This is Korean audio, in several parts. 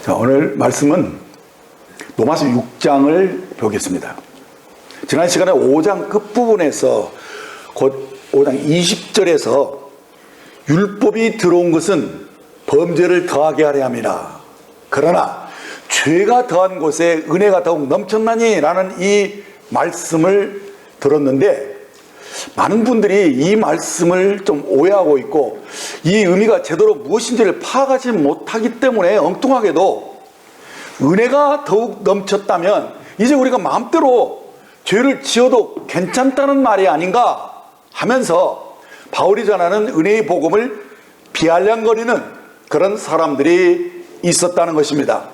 자, 오늘 말씀은 로마서 6장을 보겠습니다. 지난 시간에 5장 끝부분에서 곧 5장 20절에서 율법이 들어온 것은 범죄를 더하게 하려 함이라. 그러나 죄가 더한 곳에 은혜가 더욱 넘쳤나니 라는 이 말씀을 들었는데, 많은 분들이 이 말씀을 좀 오해하고 있고 이 의미가 제대로 무엇인지를 파악하지 못하기 때문에 엉뚱하게도 은혜가 더욱 넘쳤다면 이제 우리가 마음대로 죄를 지어도 괜찮다는 말이 아닌가 하면서 바울이 전하는 은혜의 복음을 비아냥거리는 그런 사람들이 있었다는 것입니다.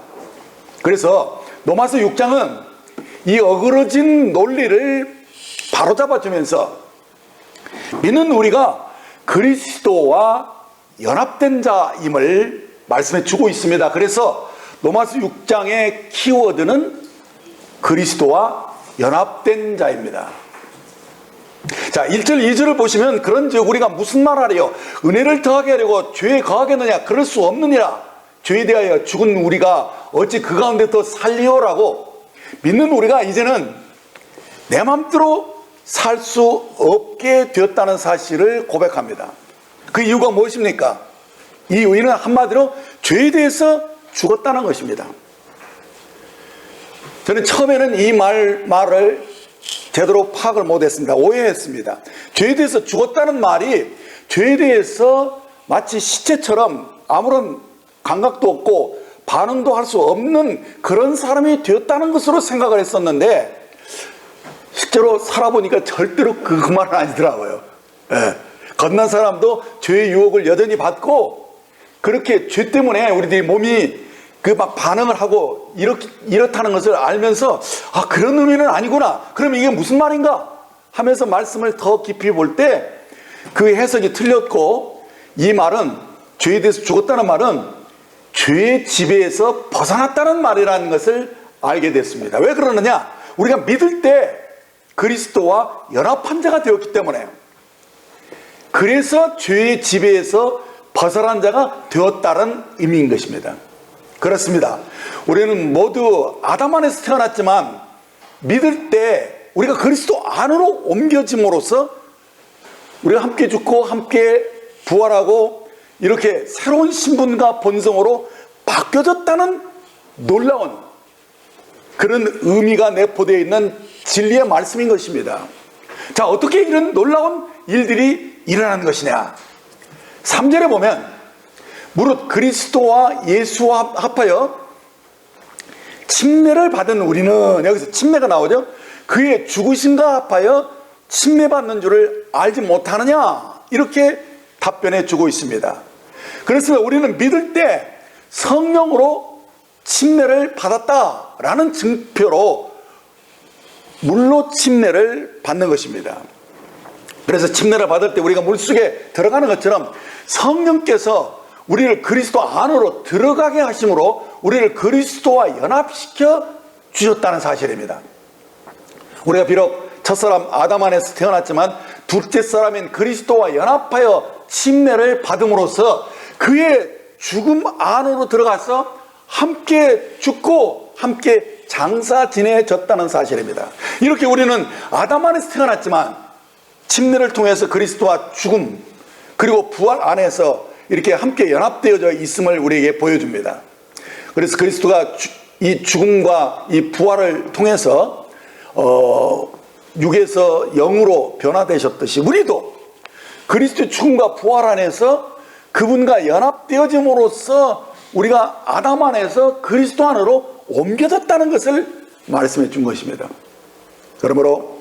그래서 로마서 6장은 이 어그러진 논리를 바로잡아주면서 믿는 우리가 그리스도와 연합된 자임을 말씀해 주고 있습니다. 그래서 로마서 6장의 키워드는 그리스도와 연합된 자입니다. 자, 1절 2절을 보시면 그런즉 우리가 무슨 말하리요? 은혜를 더하게 하려고 죄에 거하겠느냐? 그럴 수 없느니라. 죄에 대하여 죽은 우리가 어찌 그 가운데 더 살리오라고. 믿는 우리가 이제는 내 맘대로 살 수 없게 되었다는 사실을 고백합니다. 그 이유가 무엇입니까? 이 이유는 한마디로 죄에 대해서 죽었다는 것입니다. 저는 처음에는 이 말을 제대로 파악을 못했습니다. 오해했습니다. 죄에 대해서 죽었다는 말이 죄에 대해서 마치 시체처럼 아무런 감각도 없고 반응도 할 수 없는 그런 사람이 되었다는 것으로 생각을 했었는데, 실제로 살아보니까 절대로 그 말은 아니더라고요. 예. 겉난 사람도 죄의 유혹을 여전히 받고, 그렇게 죄 때문에 우리들이 몸이 그 막 반응을 하고 이렇다는 것을 알면서, 아, 그런 의미는 아니구나. 그럼 이게 무슨 말인가? 하면서 말씀을 더 깊이 볼 때 그 해석이 틀렸고, 이 말은, 죄에 대해서 죽었다는 말은 죄의 지배에서 벗어났다는 말이라는 것을 알게 됐습니다. 왜 그러느냐? 우리가 믿을 때 그리스도와 연합한 자가 되었기 때문에, 그래서 죄의 지배에서 벗어난 자가 되었다는 의미인 것입니다. 그렇습니다. 우리는 모두 아담 안에서 태어났지만 믿을 때 우리가 그리스도 안으로 옮겨짐으로써 우리가 함께 죽고 함께 부활하고 이렇게 새로운 신분과 본성으로 바뀌어졌다는 놀라운 그런 의미가 내포되어 있는 진리의 말씀인 것입니다. 자, 어떻게 이런 놀라운 일들이 일어나는 것이냐? 3절에 보면 무릇 그리스도와 예수와 합하여 침례를 받은 우리는, 여기서 침례가 나오죠. 그의 죽으심과 합하여 침례받는 줄을 알지 못하느냐? 이렇게 답변해 주고 있습니다. 그래서 우리는 믿을 때 성령으로 침례를 받았다라는 증표로 물로 침례를 받는 것입니다. 그래서 침례를 받을 때 우리가 물속에 들어가는 것처럼 성령께서 우리를 그리스도 안으로 들어가게 하심으로 우리를 그리스도와 연합시켜 주셨다는 사실입니다. 우리가 비록 첫사람 아담 안에서 태어났지만 둘째 사람인 그리스도와 연합하여 침례를 받음으로써 그의 죽음 안으로 들어가서 함께 죽고 함께 장사 지내졌다는 사실입니다. 이렇게 우리는 아담 안에서 태어났지만 침례를 통해서 그리스도와 죽음 그리고 부활 안에서 이렇게 함께 연합되어져 있음을 우리에게 보여줍니다. 그래서 그리스도가 이 죽음과 이 부활을 통해서 육에서 영으로 변화되셨듯이 우리도 그리스도의 죽음과 부활 안에서 그분과 연합되어짐으로써 우리가 아담 안에서 그리스도 안으로 옮겨졌다는 것을 말씀해 준 것입니다. 그러므로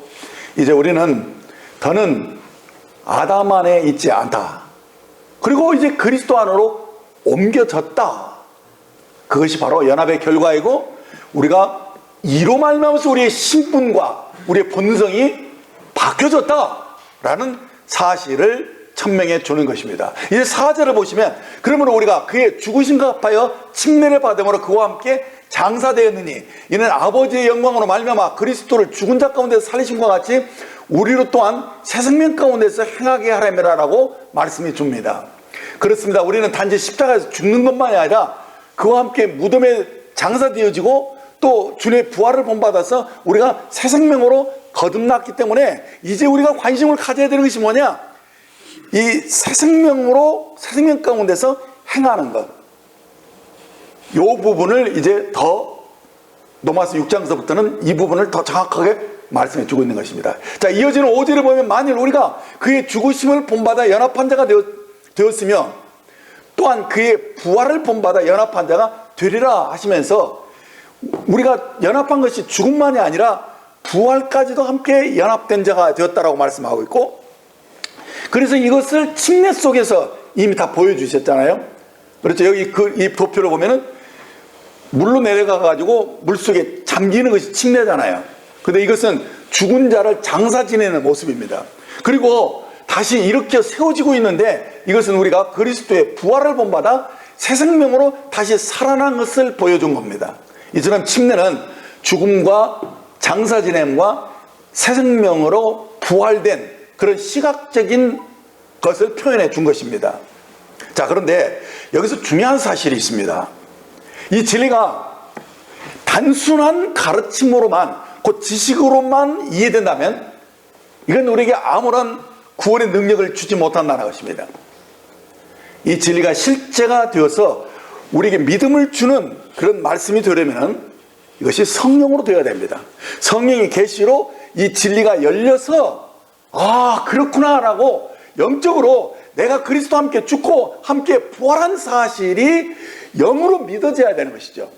이제 우리는 더는 아담 안에 있지 않다. 그리고 이제 그리스도 안으로 옮겨졌다. 그것이 바로 연합의 결과이고, 우리가 이로 말미암아서 우리의 신분과 우리의 본성이 바뀌어졌다라는 사실을 천명해 주는 것입니다. 이제 4절을 보시면, 그러므로 우리가 그의 죽으심과 합하여 침례를 받음으로 그와 함께 장사되었느니 이는 아버지의 영광으로 말미암아 그리스도를 죽은 자 가운데서 살리심과 같이 우리로 또한 새 생명 가운데서 행하게 하려니라라고 말씀해 줍니다. 그렇습니다. 우리는 단지 십자가에서 죽는 것만이 아니라 그와 함께 무덤에 장사되어지고 또 주님의 부활을 본받아서 우리가 새 생명으로 거듭났기 때문에 이제 우리가 관심을 가져야 되는 것이 뭐냐? 이 새 생명으로, 새 생명 가운데서 행하는 것. 이 부분을 이제 더 로마서 6장서부터는 이 부분을 더 정확하게 말씀해 주고 있는 것입니다. 자, 이어지는 5절을 보면 만일 우리가 그의 죽으심을 본받아 연합한 자가 되었으면 또한 그의 부활을 본받아 연합한 자가 되리라 하시면서 우리가 연합한 것이 죽음만이 아니라 부활까지도 함께 연합된 자가 되었다라고 말씀하고 있고, 그래서 이것을 침례 속에서 이미 다 보여주셨잖아요. 그렇죠. 여기 이 도표를 보면은 물로 내려가 가지고 물속에 잠기는 것이 침례잖아요. 근데 이것은 죽은 자를 장사 지내는 모습입니다. 그리고 다시 일으켜 세워지고 있는데 이것은 우리가 그리스도의 부활을 본받아 새 생명으로 다시 살아난 것을 보여준 겁니다. 이처럼 침례는 죽음과 장사 지냄과 새 생명으로 부활된 그런 시각적인 것을 표현해 준 것입니다. 자, 그런데 여기서 중요한 사실이 있습니다. 이 진리가 단순한 가르침으로만, 곧 지식으로만 이해된다면 이건 우리에게 아무런 구원의 능력을 주지 못한다는 것입니다. 이 진리가 실제가 되어서 우리에게 믿음을 주는 그런 말씀이 되려면 이것이 성령으로 되어야 됩니다. 성령의 계시로 이 진리가 열려서 아, 그렇구나 라고 영적으로 내가 그리스도와 함께 죽고 함께 부활한 사실이 영으로 믿어져야 되는 것이죠.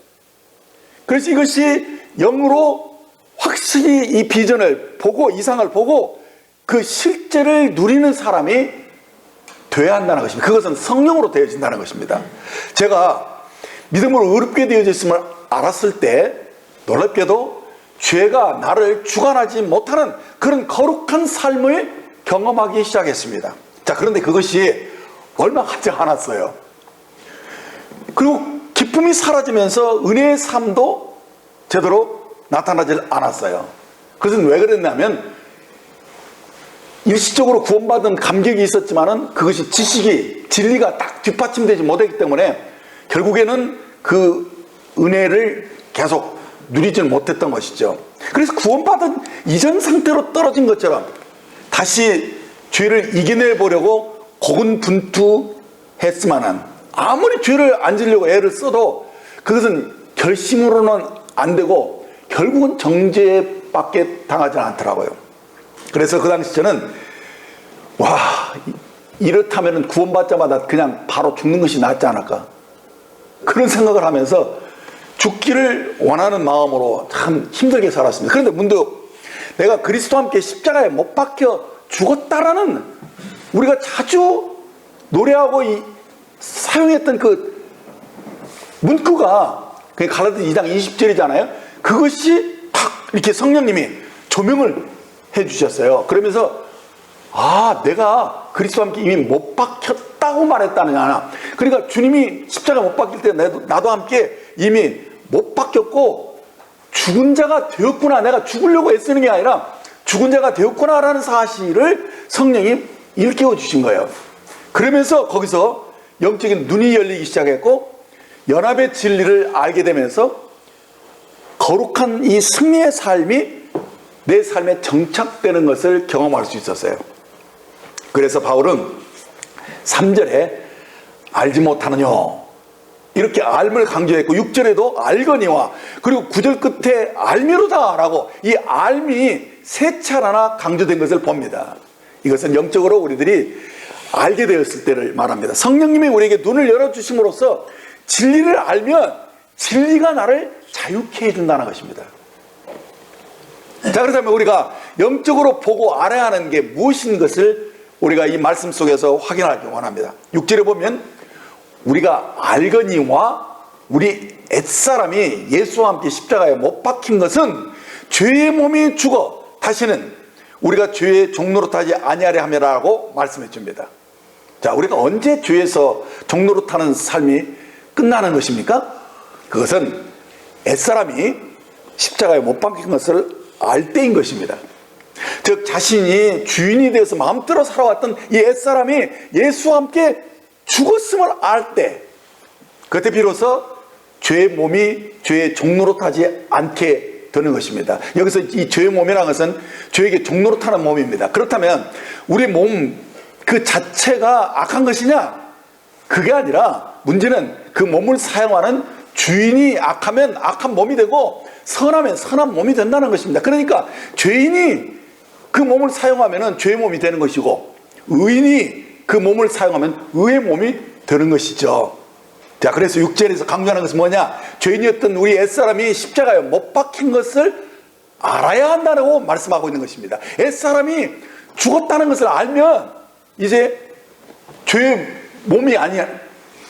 그래서 이것이 영으로 확실히 이 비전을 보고 이상을 보고 그 실제를 누리는 사람이 되어야 한다는 것입니다. 그것은 성령으로 되어진다는 것입니다. 제가 믿음으로 의롭게 되어졌음을 알았을 때 놀랍게도 죄가 나를 주관하지 못하는 그런 거룩한 삶을 경험하기 시작했습니다. 자, 그런데 그것이 얼마 가지 않았어요. 그리고 기쁨이 사라지면서 은혜의 삶도 제대로 나타나지 않았어요. 그것은 왜 그랬냐면 일시적으로 구원받은 감격이 있었지만은 그것이 지식이, 진리가 딱 뒷받침되지 못했기 때문에 결국에는 그 은혜를 계속 누리지 못했던 것이죠. 그래서 구원받은 이전 상태로 떨어진 것처럼 다시 죄를 이겨내보려고 고군분투했지만은 아무리 죄를 안 지려고 애를 써도 그것은 결심으로는 안 되고 결국은 정죄밖에 당하지 않더라고요. 그래서 그 당시 저는 와, 이렇다면 구원받자마자 그냥 바로 죽는 것이 낫지 않을까, 그런 생각을 하면서 죽기를 원하는 마음으로 참 힘들게 살았습니다. 그런데 문득 내가 그리스도와 함께 십자가에 못 박혀 죽었다라는, 우리가 자주 노래하고 사용했던 그 문구가 갈라디아 2장 20절이잖아요. 그것이 탁 이렇게 성령님이 조명을 해주셨어요. 그러면서 아, 내가 그리스도와 함께 이미 못 박혔다고 말했다느냐. 그러니까 주님이 십자가 못 박힐 때 나도 함께 이미 못 박혔고 죽은 자가 되었구나. 내가 죽으려고 애쓰는 게 아니라 죽은 자가 되었구나라는 사실을 성령이 일깨워 주신 거예요. 그러면서 거기서 영적인 눈이 열리기 시작했고 연합의 진리를 알게 되면서 거룩한 이 승리의 삶이 내 삶에 정착되는 것을 경험할 수 있었어요. 그래서 바울은 3절에 알지 못하느냐 이렇게 알을 강조했고 6절에도 알거니와, 그리고 9절 끝에 알미로다 라고 이 알미 세 차례나 강조된 것을 봅니다. 이것은 영적으로 우리들이 알게 되었을 때를 말합니다. 성령님이 우리에게 눈을 열어주심으로써 진리를 알면 진리가 나를 자유케 해준다는 것입니다. 자, 그렇다면 우리가 영적으로 보고 알아야 하는 게 무엇인 것을 우리가 이 말씀 속에서 확인하기 원합니다. 6절에 보면 우리가 알거니와 우리 옛사람이 예수와 함께 십자가에 못 박힌 것은 죄의 몸이 죽어 다시는 우리가 죄의 종노릇하지 아니하려 함이라고 말씀해 줍니다. 자, 우리가 언제 죄에서 종노릇하는 삶이 끝나는 것입니까? 그것은 옛사람이 십자가에 못 박힌 것을 알 때인 것입니다. 즉 자신이 주인이 되어서 마음대로 살아왔던 이 옛사람이 예수와 함께 죽었음을 알 때, 그때 비로소 죄의 몸이 죄의 종로로 타지 않게 되는 것입니다. 여기서 이 죄의 몸이라는 것은 죄에게 종로로 타는 몸입니다. 그렇다면 우리 몸 그 자체가 악한 것이냐? 그게 아니라 문제는 그 몸을 사용하는 주인이 악하면 악한 몸이 되고 선하면 선한 몸이 된다는 것입니다. 그러니까 죄인이 그 몸을 사용하면 죄의 몸이 되는 것이고 의인이 그 몸을 사용하면 의의 몸이 되는 것이죠. 자, 그래서 6절에서 강조하는 것은 뭐냐? 죄인이었던 우리 옛사람이 십자가에 못 박힌 것을 알아야 한다고 말씀하고 있는 것입니다. 옛사람이 죽었다는 것을 알면 이제 죄의 몸이 아니야.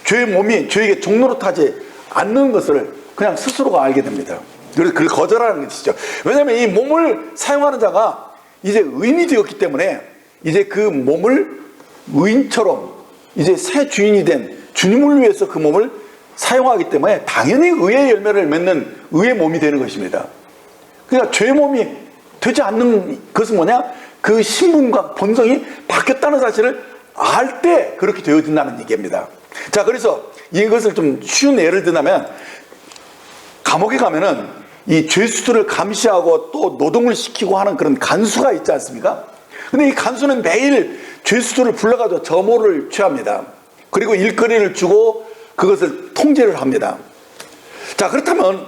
죄의 몸이 죄에게 종로로 타지 않는 것을 그냥 스스로가 알게 됩니다. 그래서 그걸 거절하는 것이죠. 왜냐하면 이 몸을 사용하는 자가 이제 의인이 되었기 때문에 이제 그 몸을 의인처럼 이제 새 주인이 된 주님을 위해서 그 몸을 사용하기 때문에 당연히 의의 열매를 맺는 의의 몸이 되는 것입니다. 그러니까 죄의 몸이 되지 않는 것은 뭐냐? 그 신분과 본성이 바뀌었다는 사실을 알 때 그렇게 되어진다는 얘기입니다. 자, 그래서 이것을 좀 쉬운 예를 들자면 감옥에 가면은 이 죄수들을 감시하고 또 노동을 시키고 하는 그런 간수가 있지 않습니까? 근데 이 간수는 매일 죄수들을 불러가지고 점호를 취합니다. 그리고 일거리를 주고 그것을 통제를 합니다. 자, 그렇다면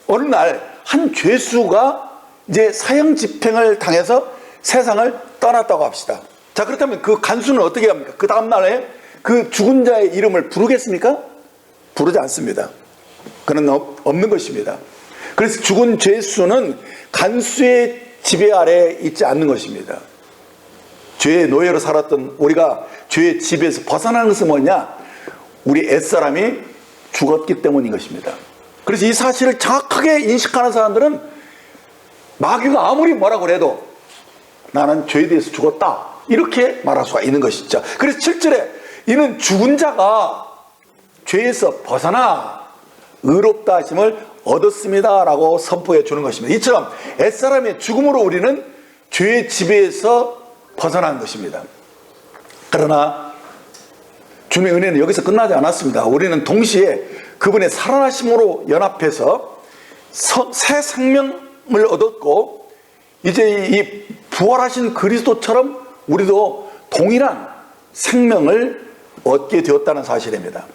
어느 날 한 죄수가 이제 사형 집행을 당해서 세상을 떠났다고 합시다. 자, 그렇다면 그 간수는 어떻게 합니까? 그 다음날에 그 죽은 자의 이름을 부르겠습니까? 부르지 않습니다. 그는 없는 것입니다. 그래서 죽은 죄수는 간수의 지배 아래에 있지 않는 것입니다. 죄의 노예로 살았던 우리가 죄의 지배에서 벗어나는 것은 뭐냐? 우리 옛사람이 죽었기 때문인 것입니다. 그래서 이 사실을 정확하게 인식하는 사람들은 마귀가 아무리 뭐라고 해도 나는 죄에 대해서 죽었다 이렇게 말할 수가 있는 것이죠. 그래서 7절에 이는 죽은 자가 죄에서 벗어나 의롭다 하심을 얻었습니다 라고 선포해 주는 것입니다. 이처럼 옛사람의 죽음으로 우리는 죄의 지배에서 벗어난 것입니다. 그러나 주님의 은혜는 여기서 끝나지 않았습니다. 우리는 동시에 그분의 살아나심으로 연합해서 새 생명을 얻었고 이제 이 부활하신 그리스도처럼 우리도 동일한 생명을 얻게 되었다는 사실입니다.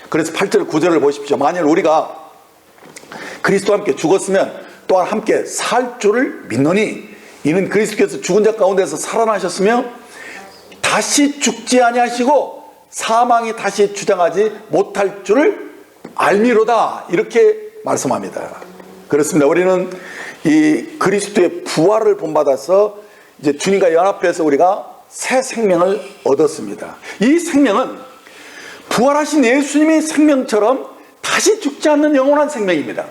그래서 8절 9절을 보십시오. 만일 우리가 그리스도와 함께 죽었으면 또한 함께 살 줄을 믿노니 이는 그리스도께서 죽은 자 가운데서 살아나셨으며 다시 죽지 아니하시고 사망이 다시 주장하지 못할 줄을 알미로다 이렇게 말씀합니다. 그렇습니다. 우리는 이 그리스도의 부활을 본받아서 이제 주님과 연합해서 우리가 새 생명을 얻었습니다. 이 생명은 부활하신 예수님의 생명처럼 다시 죽지 않는 영원한 생명입니다.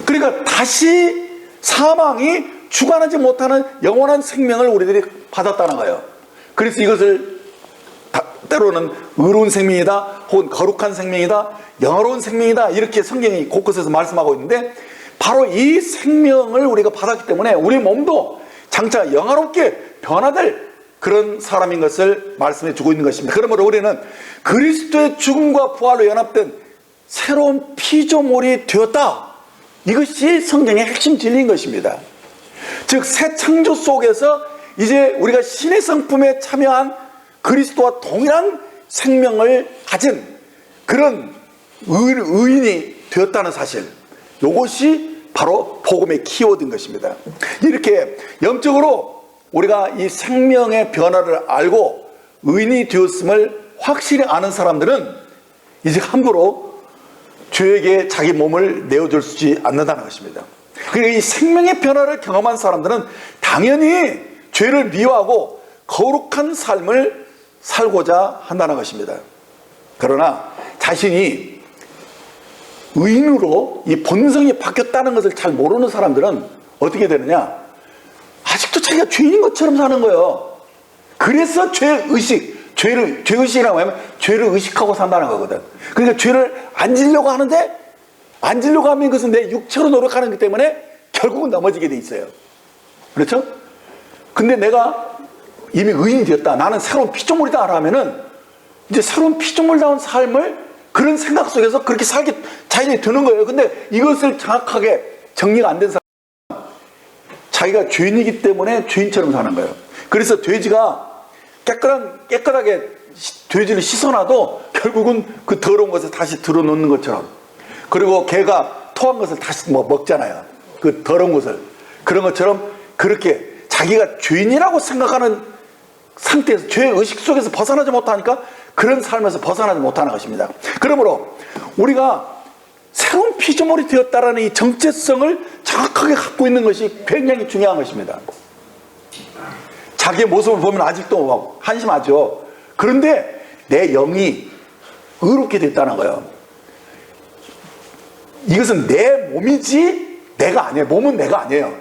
그러니까 다시 사망이 주관하지 못하는 영원한 생명을 우리들이 받았다는 거예요. 그래서 이것을 때로는 의로운 생명이다 혹은 거룩한 생명이다 영화로운 생명이다 이렇게 성경이 곳곳에서 말씀하고 있는데 바로 이 생명을 우리가 받았기 때문에 우리 몸도 장차 영화롭게 변화될 그런 사람인 것을 말씀해 주고 있는 것입니다. 그러므로 우리는 그리스도의 죽음과 부활로 연합된 새로운 피조물이 되었다. 이것이 성경의 핵심 진리인 것입니다. 즉 새 창조 속에서 이제 우리가 신의 성품에 참여한 그리스도와 동일한 생명을 가진 그런 의인이 되었다는 사실, 이것이 바로 복음의 키워드인 것입니다. 이렇게 영적으로 우리가 이 생명의 변화를 알고 의인이 되었음을 확실히 아는 사람들은 이제 함부로 죄에게 자기 몸을 내어줄 수 있지 않는다는 것입니다. 그러니까 이 생명의 변화를 경험한 사람들은 당연히 죄를 미워하고 거룩한 삶을 살고자 한다는 것입니다. 그러나 자신이 의인으로 이 본성이 바뀌었다는 것을 잘 모르는 사람들은 어떻게 되느냐? 아직도 자기가 죄인인 것처럼 사는 거예요. 그래서 죄의식이라고 하면 죄를 의식하고 산다는 거거든. 그러니까 죄를 안 지려고 하는데 안 지려고 하면 그것은 내 육체로 노력하는 것 때문에 결국은 넘어지게 돼 있어요. 그렇죠? 근데 내가 이미 의인이 되었다. 나는 새로운 피조물이다 하면은 이제 새로운 피조물다운 삶을 그런 생각 속에서 그렇게 살게 자연히 되는 거예요. 근데 이것을 정확하게 정리가 안 된 사람, 자기가 죄인이기 때문에 죄인처럼 사는 거예요. 그래서 돼지가 깨끗하게 돼지를 씻어놔도 결국은 그 더러운 것을 다시 들어놓는 것처럼, 그리고 개가 토한 것을 다시 먹잖아요. 그 더러운 것을. 그런 것처럼 그렇게 자기가 죄인이라고 생각하는 상태에서 죄의 의식 속에서 벗어나지 못하니까 그런 삶에서 벗어나지 못하는 것입니다. 그러므로 우리가 새로운 피조물이 되었다라는 이 정체성을 정확하게 갖고 있는 것이 굉장히 중요한 것입니다. 자기의 모습을 보면 아직도 막 한심하죠. 그런데 내 영이 의롭게 됐다는 거예요. 이것은 내 몸이지 내가 아니에요. 몸은 내가 아니에요.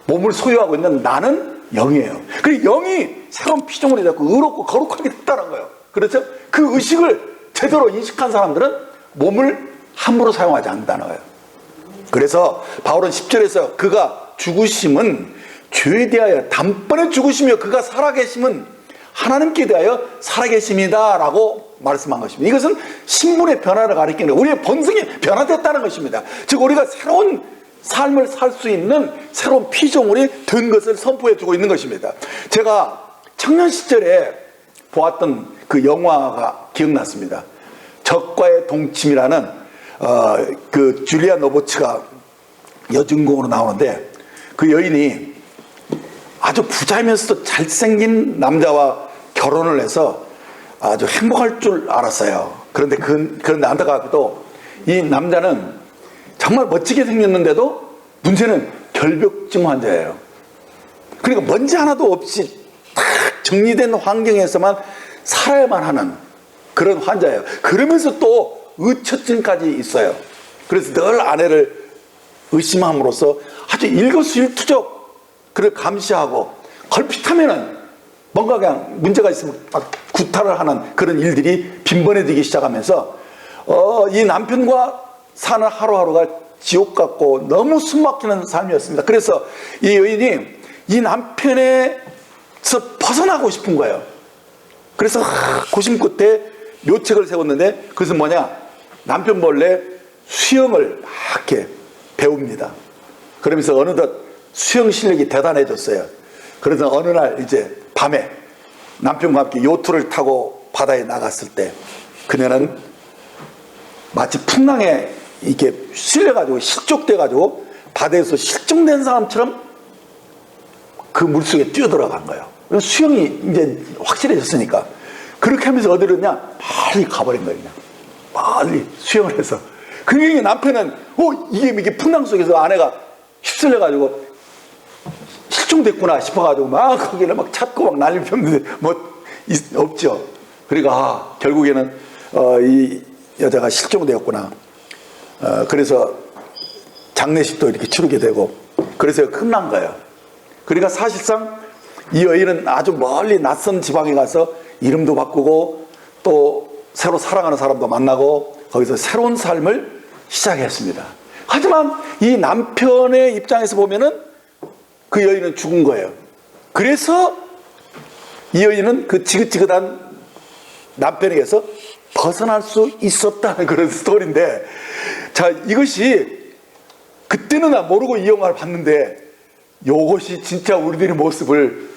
몸을 소유하고 있는 나는 영이에요. 그리고 영이 새로운 피조물이 되고 의롭고 거룩하게 됐다는 거예요. 그렇죠? 그 의식을 제대로 인식한 사람들은 몸을 함부로 사용하지 않는다는 거예요. 그래서 바울은 10절에서 그가 죽으심은 죄에 대하여 단번에 죽으시며 그가 살아계심은 하나님께 대하여 살아계심이다 라고 말씀한 것입니다. 이것은 신분의 변화를 가리키는, 우리의 본성이 변화됐다는 것입니다. 즉 우리가 새로운 삶을 살 수 있는 새로운 피조물이 된 것을 선포해 주고 있는 것입니다. 제가 청년 시절에 보았던 그 영화가 기억났습니다. 적과의 동침이라는 그 줄리아 노보츠가 여주인공으로 나오는데, 그 여인이 아주 부자이면서도 잘생긴 남자와 결혼을 해서 아주 행복할 줄 알았어요. 그런데 안타깝게도 이 남자는 정말 멋지게 생겼는데도 문제는 결벽증 환자예요. 그러니까 먼지 하나도 없이 딱 정리된 환경에서만 살아야만 하는 그런 환자예요. 그러면서 또 의처증까지 있어요. 그래서 늘 아내를 의심함으로써 아주 일거수일투족 그를 감시하고, 걸핏하면은 뭔가 그냥 문제가 있으면 막 구타를 하는 그런 일들이 빈번해지기 시작하면서 이 남편과 사는 하루하루가 지옥 같고 너무 숨막히는 삶이었습니다. 그래서 이 여인이 이 남편에서 벗어나고 싶은 거예요. 그래서 고심 끝에 묘책을 세웠는데, 그것은 뭐냐, 남편 몰래 수영을 이렇게 배웁니다. 그러면서 어느덧 수영 실력이 대단해졌어요. 그래서 어느 날 이제 밤에 남편과 함께 요트를 타고 바다에 나갔을 때 그녀는 마치 풍랑에 이렇게 실려가지고 실족돼가지고 바다에서 실종된 사람처럼 그 물속에 뛰어들어간 거예요. 수영이 이제 확실해졌으니까. 그렇게 하면서 어디로 냐 멀리 가버린 거예요. 그냥 멀리 수영을 해서. 그러니까 남편은 이게 풍랑 속에서 아내가 휩쓸려가지고 실종됐구나 싶어가지고 막 거기를 막 찾고 막 난리 폈는데 없죠. 그러니까 결국에는 이 여자가 실종되었구나. 그래서 장례식도 이렇게 치르게 되고, 그래서 끝난 거예요. 그러니까 사실상 이 여인은 아주 멀리 낯선 지방에 가서 이름도 바꾸고 또 새로 사랑하는 사람도 만나고 거기서 새로운 삶을 시작했습니다. 하지만 이 남편의 입장에서 보면은 그 여인은 죽은 거예요. 그래서 이 여인은 그 지긋지긋한 남편에게서 벗어날 수 있었다는 그런 스토리인데, 자, 이것이 그때는 나 모르고 이 영화를 봤는데 이것이 진짜 우리들의 모습을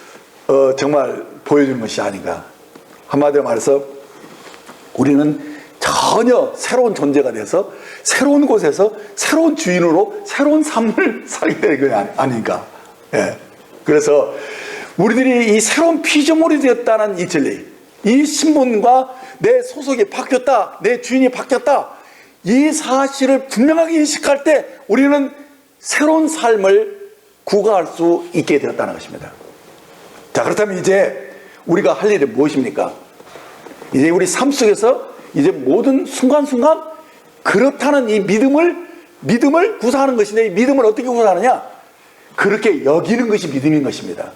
정말 보여주는 것이 아닌가. 한마디로 말해서 우리는 전혀 새로운 존재가 돼서 새로운 곳에서 새로운 주인으로 새로운 삶을 살게 되는 게 아닌가. 예. 그래서 우리들이 이 새로운 피조물이 되었다는 이 진리, 이 신분과 내 소속이 바뀌었다, 내 주인이 바뀌었다, 이 사실을 분명하게 인식할 때 우리는 새로운 삶을 구가할 수 있게 되었다는 것입니다. 자, 그렇다면 이제 우리가 할 일이 무엇입니까? 이제 우리 삶 속에서 이제 모든 순간순간 그렇다는 이 믿음을 구사하는 것인데, 이 믿음을 어떻게 구사하느냐? 그렇게 여기는 것이 믿음인 것입니다.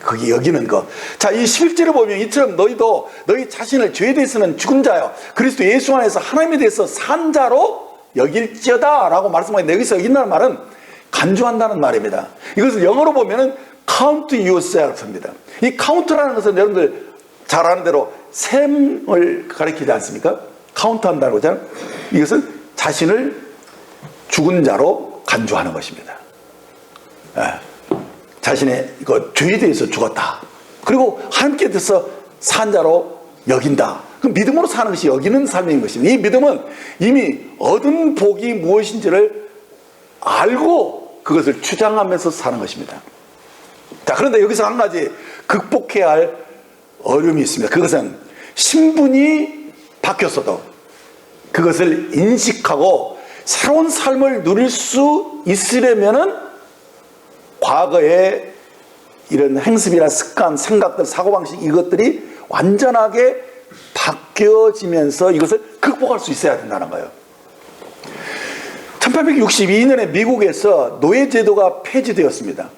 거기 여기는 것. 자, 이 11절에 보면 이처럼 너희도 너희 자신을 죄에 대해서는 죽은 자요 그리스도 예수 안에서 하나님에 대해서 산 자로 여길지어다 라고 말씀하는데, 여기서 여긴다는 말은 간주한다는 말입니다. 이것을 영어로 보면은 count yourself입니다. 이 count라는 것은 여러분들 잘 아는 대로 셈을 가리키지 않습니까? 카운트한다고 하잖아요. 이것은 자신을 죽은 자로 간주하는 것입니다. 자신의 죄에 대해서 죽었다. 그리고 하나님께 대해서 산 자로 여긴다. 그 믿음으로 사는 것이 여기는 삶인 것입니다. 이 믿음은 이미 얻은 복이 무엇인지를 알고 그것을 주장하면서 사는 것입니다. 자, 그런데 여기서 한 가지 극복해야 할 어려움이 있습니다. 그것은 신분이 바뀌었어도 그것을 인식하고 새로운 삶을 누릴 수 있으려면은 과거의 이런 행습이나 습관, 생각들, 사고방식 이것들이 완전하게 바뀌어지면서 이것을 극복할 수 있어야 된다는 거예요. 1862년에 미국에서 노예제도가 폐지되었습니다.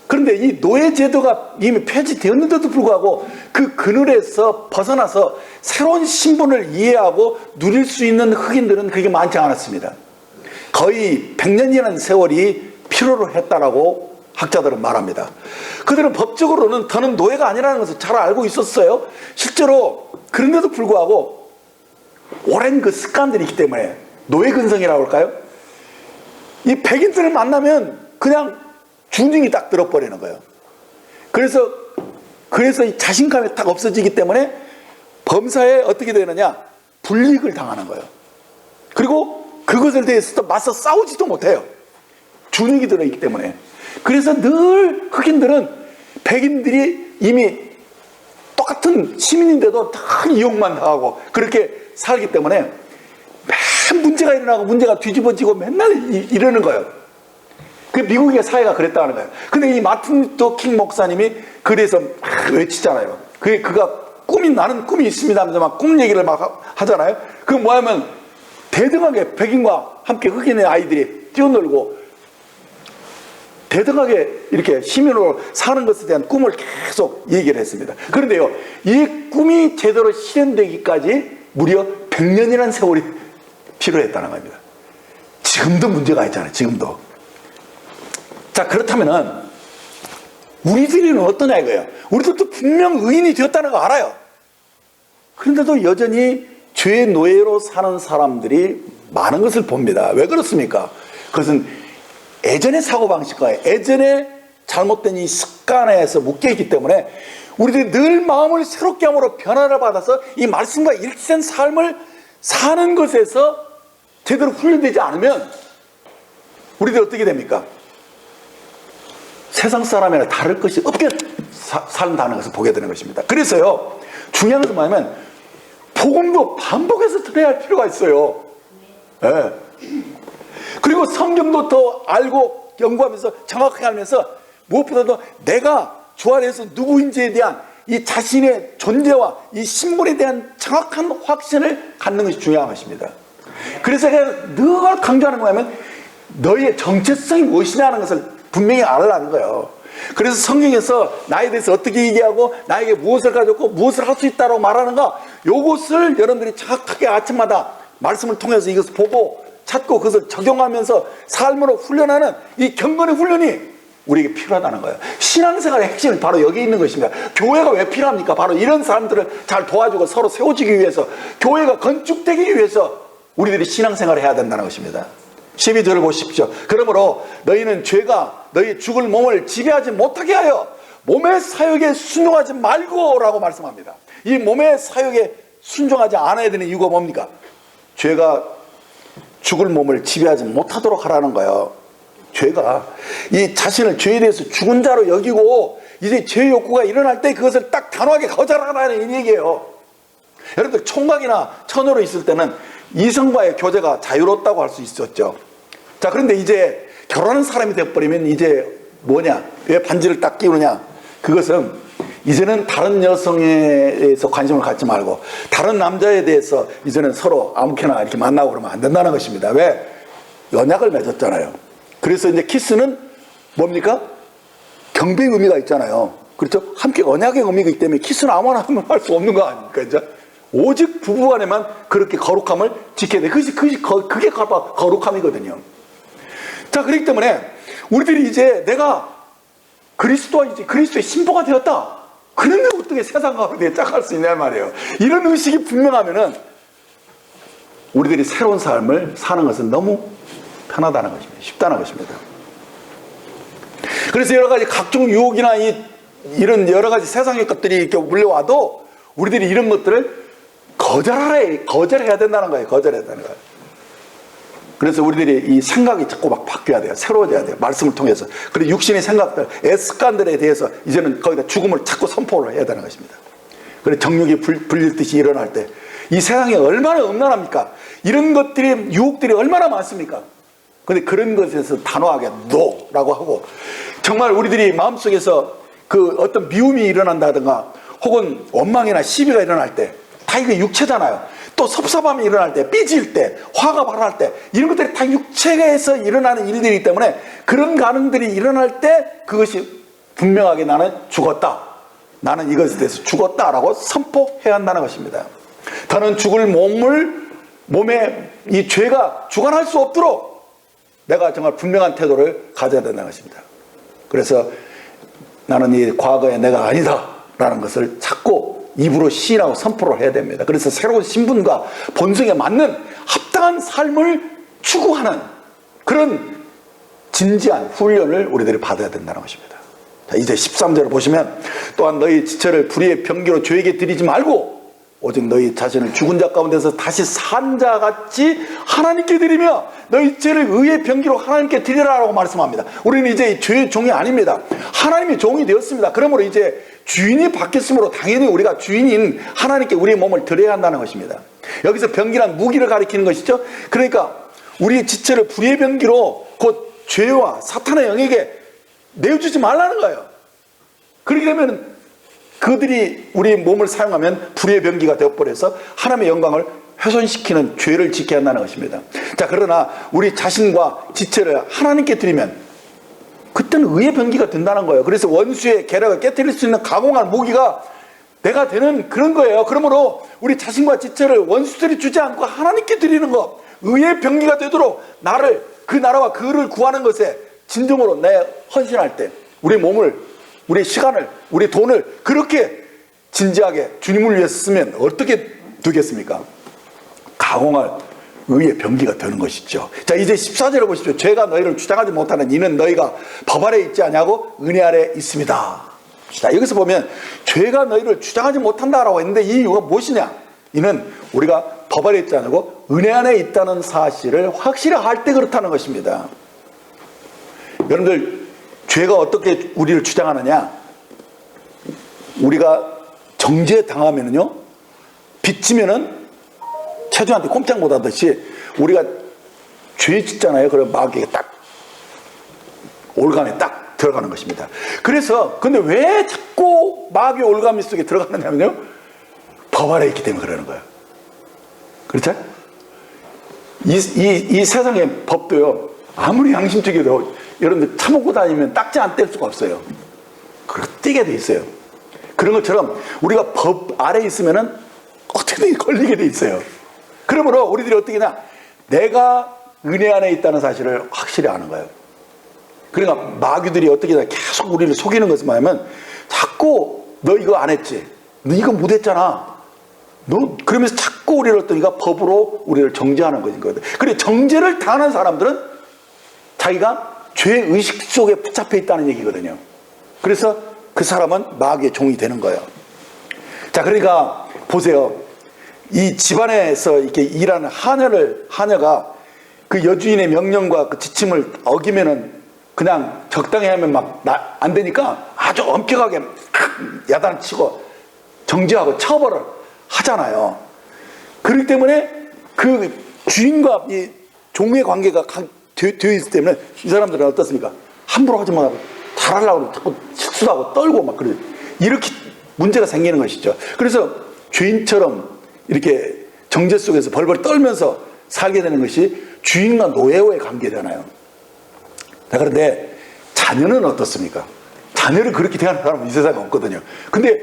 그런데 이 노예제도가 이미 폐지되었는데도 불구하고 그 그늘에서 벗어나서 새로운 신분을 이해하고 누릴 수 있는 흑인들은 그렇게 많지 않았습니다. 거의 100년이라는 세월이 필요로 했다라고 학자들은 말합니다. 그들은 법적으로는 더는 노예가 아니라는 것을 잘 알고 있었어요. 실제로 그런데도 불구하고 오랜 그 습관들이 있기 때문에 노예 근성이라고 할까요? 이 백인들을 만나면 그냥 준증이 딱 들어버리는 거예요. 그래서 이 자신감이 딱 없어지기 때문에 범사에 어떻게 되느냐? 불이익을 당하는 거예요. 그리고 그것에 대해서도 맞서 싸우지도 못해요. 준익이 들어있기 때문에. 그래서 늘 흑인들은 백인들이 이미 똑같은 시민인데도 다 이용만 당하고 그렇게 살기 때문에 맨 문제가 일어나고 문제가 뒤집어지고 맨날 이러는 거예요. 그 미국의 사회가 그랬다는 거예요. 근데 이 마틴 루터 킹 목사님이 그래서 막 외치잖아요. 그가 나는 꿈이 있습니다 하면서 막 꿈 얘기를 막 하잖아요. 그 뭐냐면 대등하게 백인과 함께 흑인의 아이들이 뛰어놀고 대등하게 이렇게 시민으로 사는 것에 대한 꿈을 계속 얘기를 했습니다. 그런데요, 이 꿈이 제대로 실현되기까지 무려 100년이라는 세월이 필요했다는 겁니다. 지금도 문제가 있잖아요. 지금도. 자, 그렇다면은 우리들은 어떠냐 이거예요. 우리들도 분명 의인이 되었다는 거 알아요. 그런데도 여전히 죄의 노예로 사는 사람들이 많은 것을 봅니다. 왜 그렇습니까? 그것은 예전의 사고방식과 예전의 잘못된 이 습관에서 묶여있기 때문에 우리들이 늘 마음을 새롭게 함으로 변화를 받아서 이 말씀과 일치된 삶을 사는 것에서 제대로 훈련되지 않으면 우리들이 어떻게 됩니까? 세상 사람이나 다를 것이 없게 산다는 것을 보게 되는 것입니다. 그래서요, 중요한 것은 뭐냐면 복음도 반복해서 들어야 할 필요가 있어요. 네. 그리고 성경도 더 알고 연구하면서 정확하게 알면서 무엇보다도 내가 주 안에서 누구인지에 대한 이 자신의 존재와 이 신분에 대한 정확한 확신을 갖는 것이 중요한 것입니다. 그래서 제가 늘 강조하는 거냐면 너희의 정체성이 무엇이냐는 것을 분명히 알아라는 거예요. 그래서 성경에서 나에 대해서 어떻게 얘기하고 나에게 무엇을 가졌고 무엇을 할 수 있다고 말하는가, 요것을 여러분들이 정확하게 아침마다 말씀을 통해서 이것을 보고 찾고 그것을 적용하면서 삶으로 훈련하는 이 경건의 훈련이 우리에게 필요하다는 거예요. 신앙생활의 핵심은 바로 여기 있는 것입니다. 교회가 왜 필요합니까? 바로 이런 사람들을 잘 도와주고 서로 세워지기 위해서, 교회가 건축되기 위해서 우리들이 신앙생활을 해야 된다는 것입니다. 12절을 보십시오. 그러므로 너희는 죄가 너희 죽을 몸을 지배하지 못하게 하여 몸의 사욕에 순종하지 말고 라고 말씀합니다. 이 몸의 사욕에 순종하지 않아야 되는 이유가 뭡니까? 죄가 죽을 몸을 지배하지 못하도록 하라는 거예요. 죄가 이 자신을 죄에 대해서 죽은 자로 여기고 이제 죄 욕구가 일어날 때 그것을 딱 단호하게 거절하라는 얘기예요. 여러분들 총각이나 처녀로 있을 때는 이성과의 교제가 자유롭다고 할 수 있었죠. 자, 그런데 이제 결혼한 사람이 되어버리면 이제 뭐냐? 왜 반지를 딱 끼우느냐? 그것은 이제는 다른 여성에 대해서 관심을 갖지 말고 다른 남자에 대해서 이제는 서로 아무렇게나 이렇게 만나고 그러면 안 된다는 것입니다. 왜? 연약을 맺었잖아요. 그래서 이제 키스는 뭡니까? 경배의 의미가 있잖아요. 그렇죠? 함께 언약의 의미가 있기 때문에 키스는 아무나 하면 할 수 없는 거 아닙니까? 이제? 오직 부부간에만 그렇게 거룩함을 지켜야 돼. 그게 거룩함이거든요. 자, 그렇기 때문에 우리들이 이제 내가 그리스도의 신부가 되었다. 그런데 어떻게 세상 가운데 짝할 수 있냐 말이에요. 이런 의식이 분명하면은 우리들이 새로운 삶을 사는 것은 너무 편하다는 것입니다. 쉽다는 것입니다. 그래서 여러 가지 각종 유혹이나 이런 여러 가지 세상의 것들이 이렇게 물려와도 우리들이 이런 것들을 거절해야 된다는 거예요. 거절해야 되는 거예요. 그래서 우리들이 이 생각이 자꾸 막 바뀌어야 돼요. 새로워져야 돼요. 말씀을 통해서. 그리고 육신의 생각들, 습관들에 대해서 이제는 거기다 죽음을 자꾸 선포를 해야 되는 것입니다. 그래서 정욕이 불릴듯이 일어날 때 이 세상이 얼마나 음란합니까? 이런 것들이, 유혹들이 얼마나 많습니까? 근데 그런 것에서 단호하게 NO라고 하고, 정말 우리들이 마음속에서 그 어떤 미움이 일어난다든가 혹은 원망이나 시비가 일어날 때 다 이게 육체잖아요. 또 섭섭함이 일어날 때, 삐질 때, 화가 발할 때, 이런 것들이 다 육체에서 일어나는 일들이기 때문에 그런 반응들이 일어날 때 그것이 분명하게 나는 죽었다, 나는 이것에 대해서 죽었다라고 선포해야 한다는 것입니다. 더는 죽을 몸에 이 죄가 주관할 수 없도록 내가 정말 분명한 태도를 가져야 된다는 것입니다. 그래서 나는 이 과거의 내가 아니다 라는 것을 자꾸 입으로 시인하고 선포를 해야 됩니다. 그래서 새로운 신분과 본성에 맞는 합당한 삶을 추구하는 그런 진지한 훈련을 우리들이 받아야 된다는 것입니다. 자, 이제 13절을 보시면, 또한 너희 지체를 불의의 병기로 죄에게 드리지 말고 오직 너희 자신을 죽은 자 가운데서 다시 산 자같이 하나님께 드리며 너희 죄를 의의 병기로 하나님께 드리라라고 말씀합니다. 우리는 이제 죄의 종이 아닙니다. 하나님의 종이 되었습니다. 그러므로 이제 주인이 바뀌었으므로 당연히 우리가 주인인 하나님께 우리의 몸을 드려야 한다는 것입니다. 여기서 병기란 무기를 가리키는 것이죠. 그러니까 우리의 지체를 불의의 병기로 곧 죄와 사탄의 영에게 내어주지 말라는 거예요. 그렇게 되면 그들이 우리의 몸을 사용하면 불의의 병기가 되어버려서 하나님의 영광을 훼손시키는 죄를 지켜야 한다는 것입니다. 자, 그러나 우리 자신과 지체를 하나님께 드리면 그때는 의의 병기가 된다는 거예요. 그래서 원수의 계략을 깨뜨릴 수 있는 가공한 무기가 내가 되는 그런 거예요. 그러므로 우리 자신과 지체를 원수들이 주지 않고 하나님께 드리는 것, 의의 병기가 되도록 나를, 그 나라와 그를 구하는 것에 진정으로 내 헌신할 때 우리 몸을, 우리 시간을, 우리 돈을 그렇게 진지하게 주님을 위해서 쓰면 어떻게 되겠습니까? 가공할 의의 병기가 되는 것이죠. 자, 이제 14절을 보십시오. 죄가 너희를 주장하지 못하는 이는 너희가 법 아래 있지 아니하고 은혜 아래 있습니다. 자, 여기서 보면 죄가 너희를 주장하지 못한다라고 했는데 이 이유가 무엇이냐? 이는 우리가 법 아래 있지 않고 은혜 안에 있다는 사실을 확실히 할 때 그렇다는 것입니다. 여러분들, 죄가 어떻게 우리를 주장하느냐? 우리가 정죄당하면은요, 빚지면은 체주한테 꼼짝 못하듯이 우리가 죄 짓잖아요. 그럼 마귀가 딱 올감에 딱 들어가는 것입니다. 그래서 근데 왜 자꾸 마귀 올감 속에 들어가느냐면요, 법 아래 있기 때문에 그러는 거예요. 그렇죠? 이 세상의 법도요, 아무리 양심적이도 여러분들 차먹고 다니면 딱지 안 뗄 수가 없어요. 그렇게 떼게 돼 있어요. 그런 것처럼 우리가 법 아래 있으면은 어떻게든 걸리게 돼 있어요. 그러므로 우리들이 어떻게 하냐, 내가 은혜 안에 있다는 사실을 확실히 아는 거예요. 그러니까 마귀들이 어떻게 하냐, 계속 우리를 속이는 것은 뭐냐면, 자꾸 너 이거 안 했지, 너 이거 못했잖아, 너 그러면서 자꾸 우리를 어떠니까 법으로 우리를 정죄하는 거거든. 그래, 정죄를 당하는 사람들은 자기가 죄의식 속에 붙잡혀 있다는 얘기거든요. 그래서 그 사람은 마귀의 종이 되는 거예요. 자, 그러니까 보세요. 이 집안에서 이렇게 일하는 하녀가 그 여주인의 명령과 그 지침을 어기면은 그냥 적당히 하면 막 안 되니까 아주 엄격하게 야단치고 정죄하고 처벌을 하잖아요. 그렇기 때문에 그 주인과 이 종의 관계가 되어 있기 때문에 이 사람들은 어떻습니까? 함부로 하지 말고 잘하려고 자꾸 실수도 하고 떨고 막 그래. 이렇게 문제가 생기는 것이죠. 그래서 죄인처럼 이렇게 정죄 속에서 벌벌 떨면서 살게 되는 것이 주인과 노예와의 관계잖아요. 그런데 자녀는 어떻습니까? 자녀를 그렇게 대하는 사람은 이 세상에 없거든요. 근데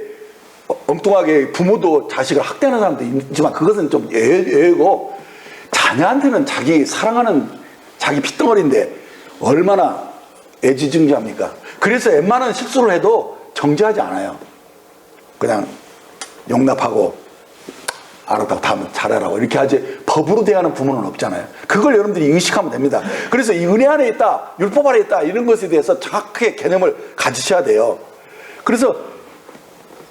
엉뚱하게 부모도 자식을 학대하는 사람도 있지만 그것은 좀 예외고, 자녀한테는 자기 사랑하는 자기 핏덩어리인데 얼마나 애지중지합니까? 그래서 웬만한 실수를 해도 정죄하지 않아요. 그냥 용납하고 알았다고 다음에 잘하라고 이렇게 하지, 법으로 대하는 부모는 없잖아요. 그걸 여러분들이 의식하면 됩니다. 그래서 이 은혜 안에 있다, 율법 안에 있다, 이런 것에 대해서 정확하게 개념을 가지셔야 돼요. 그래서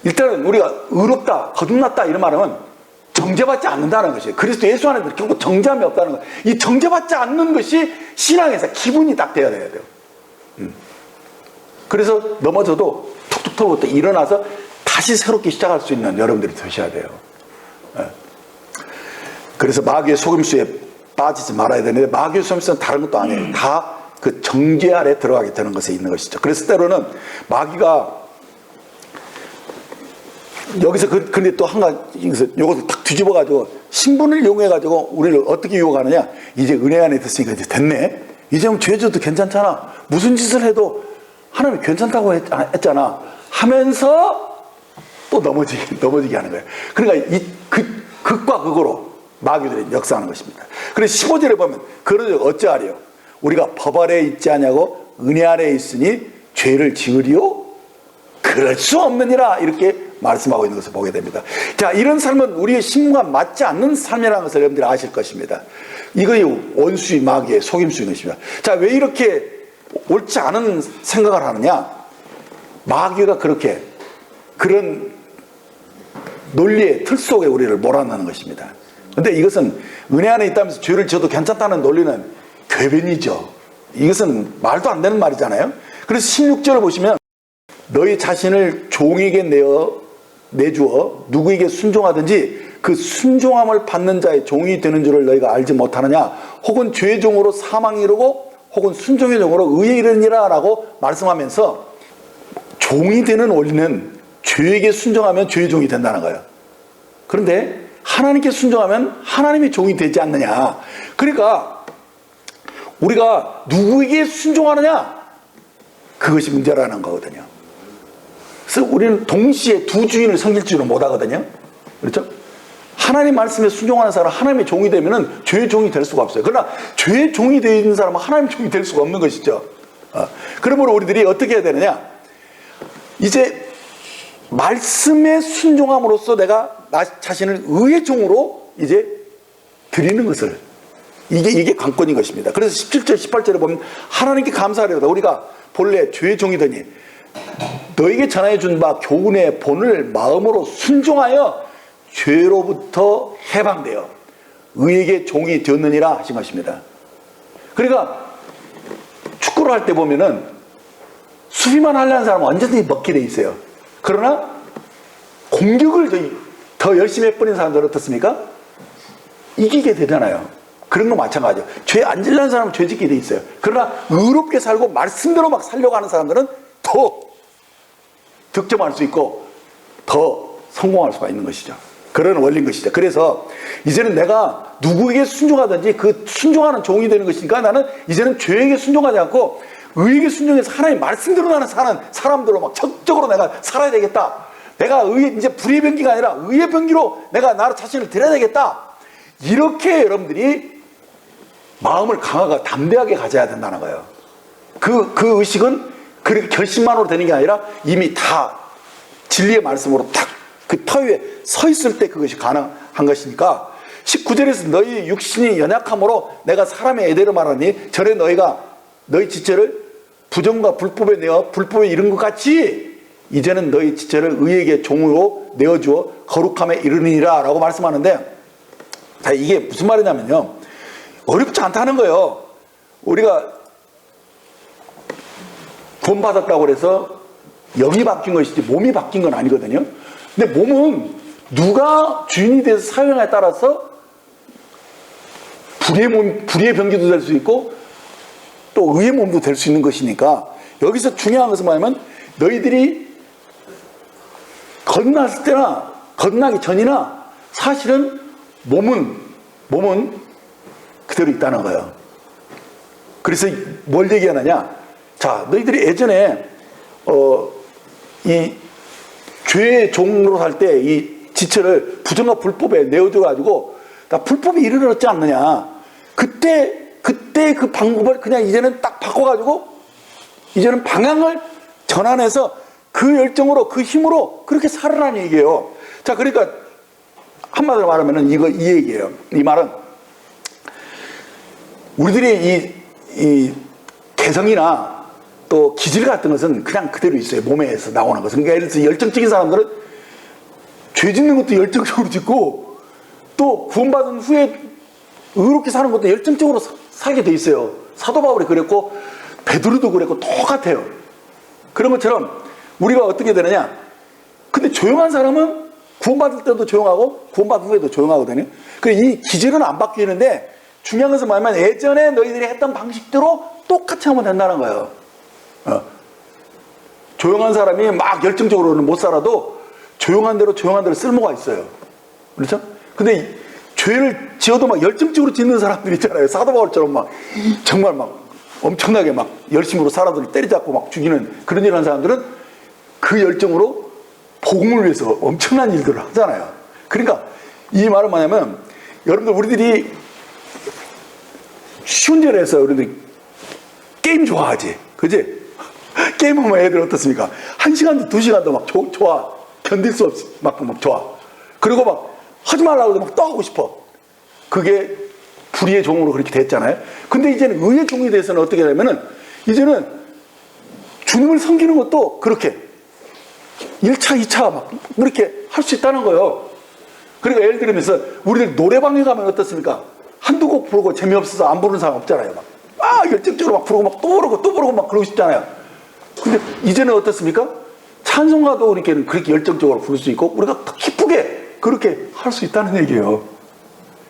일단은 우리가 의롭다, 거듭났다 이런 말은 정죄받지 않는다는 것이에요. 그리스도 예수 안에 결국 정죄함이 없다는 것. 이 정죄받지 않는 것이 신앙에서 기본이 딱 돼야 돼요. 그래서 넘어져도 툭툭 툭 일어나서 다시 새롭게 시작할 수 있는 여러분들이 되셔야 돼요. 그래서 마귀의 속임수에 빠지지 말아야 되는데, 마귀의 속임수는 다른 것도 아니에요. 다 그 정죄 아래 들어가게 되는 것에 있는 것이죠. 그래서 때로는 마귀가 여기서 근데 또 한 가지, 요것을 딱 뒤집어가지고 신분을 이용해가지고 우리를 어떻게 유혹하느냐. 이제 은혜 안에 됐으니까 이제 됐네. 이제 죄 져도 괜찮잖아. 무슨 짓을 해도 하나님 괜찮다고 했잖아. 하면서 또 넘어지게 하는 거예요. 그러니까 극과 극으로 마귀들이 역사하는 것입니다. 그래서 15절에 보면 그러죠. 어찌하리요? 우리가 법 아래에 있지 아니하고 은혜 아래에 있으니 죄를 지으리요? 그럴 수 없느니라. 이렇게 말씀하고 있는 것을 보게 됩니다. 자, 이런 삶은 우리의 신분과 맞지 않는 삶이라는 것을 여러분들이 아실 것입니다. 이거의 원수의 마귀의 속임수인 것입니다. 자, 왜 이렇게 옳지 않은 생각을 하느냐? 마귀가 그런 논리의 틀 속에 우리를 몰아넣는 것입니다. 근데 이것은 은혜 안에 있다면서 죄를 지어도 괜찮다는 논리는 궤변이죠. 이것은 말도 안 되는 말이잖아요. 그래서 16절을 보시면 너희 자신을 종에게 내주어 누구에게 순종하든지 그 순종함을 받는 자의 종이 되는 줄을 너희가 알지 못하느냐. 혹은 죄의 종으로 사망에 이르고 혹은 순종의 종으로 의에 이르니라 라고 말씀하면서 종이 되는 원리는 죄에게 순종하면 죄의 종이 된다는 거예요. 그런데 하나님께 순종하면 하나님의 종이 되지 않느냐. 그러니까 우리가 누구에게 순종하느냐, 그것이 문제라는 거거든요. 그래서 우리는 동시에 두 주인을 섬길 줄은 못하거든요. 그렇죠? 하나님 말씀에 순종하는 사람은 하나님의 종이 되면 죄의 종이 될 수가 없어요. 그러나 죄의 종이 되어 있는 사람은 하나님의 종이 될 수가 없는 것이죠. 그러므로 우리들이 어떻게 해야 되느냐, 이제 말씀에 순종함으로써 내가 나 자신을 의의 종으로 이제 드리는 것을, 이게 관건인 것입니다. 그래서 17절 18절에 보면 하나님께 감사하려다 우리가 본래 죄의 종이더니 너에게 전하여 준 바 교훈의 본을 마음으로 순종하여 죄로부터 해방되어 의에게 종이 되었느니라 하신 것입니다. 그러니까 축구를 할 때 보면은 수비만 하려는 사람은 언제든지 먹게 돼 있어요. 그러나 공격을 더 열심히 해버린 사람들은 어떻습니까? 이기게 되잖아요. 그런 거 마찬가지예요. 죄 안 지려는 사람은 죄 짓게 돼 있어요. 그러나 의롭게 살고 말씀대로 막 살려고 하는 사람들은 더 득점할 수 있고 더 성공할 수가 있는 것이죠. 그런 원리인 것이죠. 그래서 이제는 내가 누구에게 순종하든지 그 순종하는 종이 되는 것이니까 나는 이제는 죄에게 순종하지 않고 의에게 순종해서 하나님 말씀대로 나는 사는 사람들로 막 적극적으로 내가 살아야 되겠다. 내가 이제 불의의 병기가 아니라 의의 병기로 내가 나를 자신을 드려야 되겠다. 이렇게 여러분들이 마음을 강하고 담대하게 가져야 된다는 거예요. 그 의식은 그렇게 결심만으로 되는 게 아니라 이미 다 진리의 말씀으로 딱 그 터 위에 서 있을 때 그것이 가능한 것이니까 19절에서 너희 육신이 연약함으로 내가 사람의 애대로 말하니 전에 너희가 너희 지체를 부정과 불법에 내어 불법에 이른 것 같이 이제는 너희 지체를 의에게 종으로 내어주어 거룩함에 이르니라 라고 말씀하는데, 자, 이게 무슨 말이냐면요, 어렵지 않다는 거예요. 우리가 구원받았다고 해서 영이 바뀐 것이지 몸이 바뀐 건 아니거든요. 근데 몸은 누가 주인이 돼서 사용에 따라서 불의의 병기도 될 수 있고 또 의의 몸도 될 수 있는 것이니까, 여기서 중요한 것은 뭐냐면 너희들이 거듭났을 때나 거듭나기 전이나 사실은 몸은 그대로 있다는 거예요. 그래서 뭘 얘기하느냐, 자, 너희들이 예전에 이 죄의 종으로 살 때 이 지체를 부정과 불법에 내어줘가지고 다 불법이 이르렀지 않느냐. 그때 그 방법을 그냥 이제는 딱 바꿔가지고 이제는 방향을 전환해서 그 열정으로 그 힘으로 그렇게 살으라는 얘기예요. 자, 그러니까 한마디로 말하면은 이 얘기예요. 이 말은 우리들의 이 개성이나 또 기질 같은 것은 그냥 그대로 있어요. 몸에서 나오는 것은. 그러니까 예를 들어서 열정적인 사람들은 죄 짓는 것도 열정적으로 짓고 또 구원받은 후에 의롭게 사는 것도 열정적으로 살게 돼 있어요. 사도 바울이 그랬고 베드로도 그랬고 똑같아요. 그런 것처럼 우리가 어떻게 되느냐. 근데 조용한 사람은 구원받을 때도 조용하고 구원받은 후에도 조용하거든요. 그래서 이 기질은 안 바뀌는데 중요한 것은 뭐냐면 예전에 너희들이 했던 방식대로 똑같이 하면 된다는 거예요. 조용한 사람이 막 열정적으로는 못 살아도 조용한 대로 쓸모가 있어요. 그렇죠? 근데 죄를 지어도 막 열정적으로 짓는 사람들 있잖아요. 사도 바울처럼 막 정말 막 엄청나게 막 열심으로 사람들을 때리잡고 막 죽이는 그런 일을 하는 사람들은 그 열정으로 복음을 위해서 엄청난 일들을 하잖아요. 그러니까 이 말은 뭐냐면 여러분들 우리들이 쉬운 예를 해서 우리들 게임 좋아하지. 그지? 게임하면 애들 어떻습니까? 1시간도 2시간도 막 좋아. 견딜 수 없이 막 좋아. 그리고 막 하지 말라고 해도 막 또 하고 싶어. 그게 불의의 종으로 그렇게 됐잖아요. 근데 이제는 의의 종이 돼서는 어떻게 되냐면은 이제는 주님을 섬기는 것도 그렇게 1차, 2차 막 그렇게 할 수 있다는 거예요. 그러니까 예를 들면서 우리들 노래방에 가면 어떻습니까? 한두 곡 부르고 재미없어서 안 부르는 사람 없잖아요. 막 열정적으로 막 부르고 막 또 부르고 막 그러고 싶잖아요. 근데 이제는 어떻습니까? 찬송가도 그렇게 열정적으로 부를 수 있고 우리가 더 기쁘게 그렇게 할 수 있다는 얘기예요.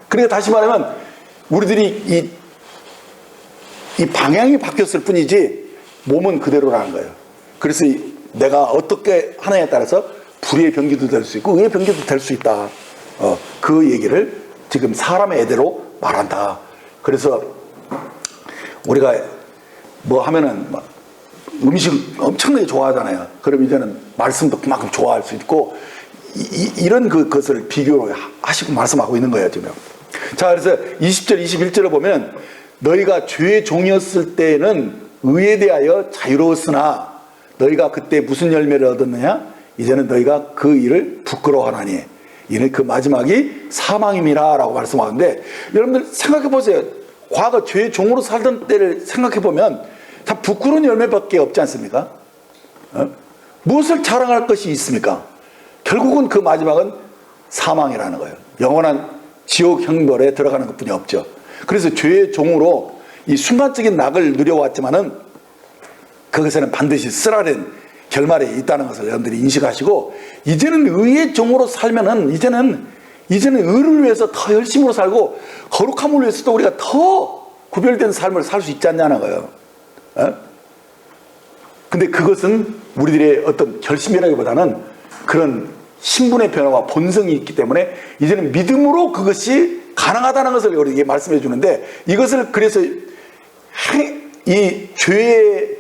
그러니까 다시 말하면 우리들이 이 방향이 바뀌었을 뿐이지 몸은 그대로라는 거예요. 그래서 내가 어떻게 하느냐에 따라서 불의의 병기도 될 수 있고 의의 병기도 될 수 있다. 그 얘기를 지금 사람의 애대로 말한다. 그래서 우리가 뭐 하면은 막 음식 엄청나게 좋아하잖아요. 그럼 이제는 말씀도 그만큼 좋아할 수 있고 이런 것을 비교로 하시고 말씀하고 있는 거예요 지금. 자, 그래서 20절 21절을 보면 너희가 죄의 종이었을 때는 의에 대하여 자유로웠으나 너희가 그때 무슨 열매를 얻었느냐? 이제는 너희가 그 일을 부끄러워하나니 이는 그 마지막이 사망임이라 라고 말씀하는데 여러분들 생각해 보세요. 과거 죄의 종으로 살던 때를 생각해 보면 다 부끄러운 열매밖에 없지 않습니까? 무엇을 자랑할 것이 있습니까? 결국은 그 마지막은 사망이라는 거예요. 영원한 지옥 형벌에 들어가는 것뿐이 없죠. 그래서 죄의 종으로 이 순간적인 낙을 누려왔지만은 그것에는 반드시 쓰라린 결말이 있다는 것을 여러분들이 인식하시고 이제는 의의 종으로 살면은 이제는 의를 위해서 더 열심으로 살고 거룩함을 위해서도 우리가 더 구별된 삶을 살 수 있지 않냐는 거예요. 근데 그것은 우리들의 어떤 결심이라기보다는 그런 신분의 변화와 본성이 있기 때문에 이제는 믿음으로 그것이 가능하다는 것을 우리에게 말씀해 주는데 이것을 그래서 이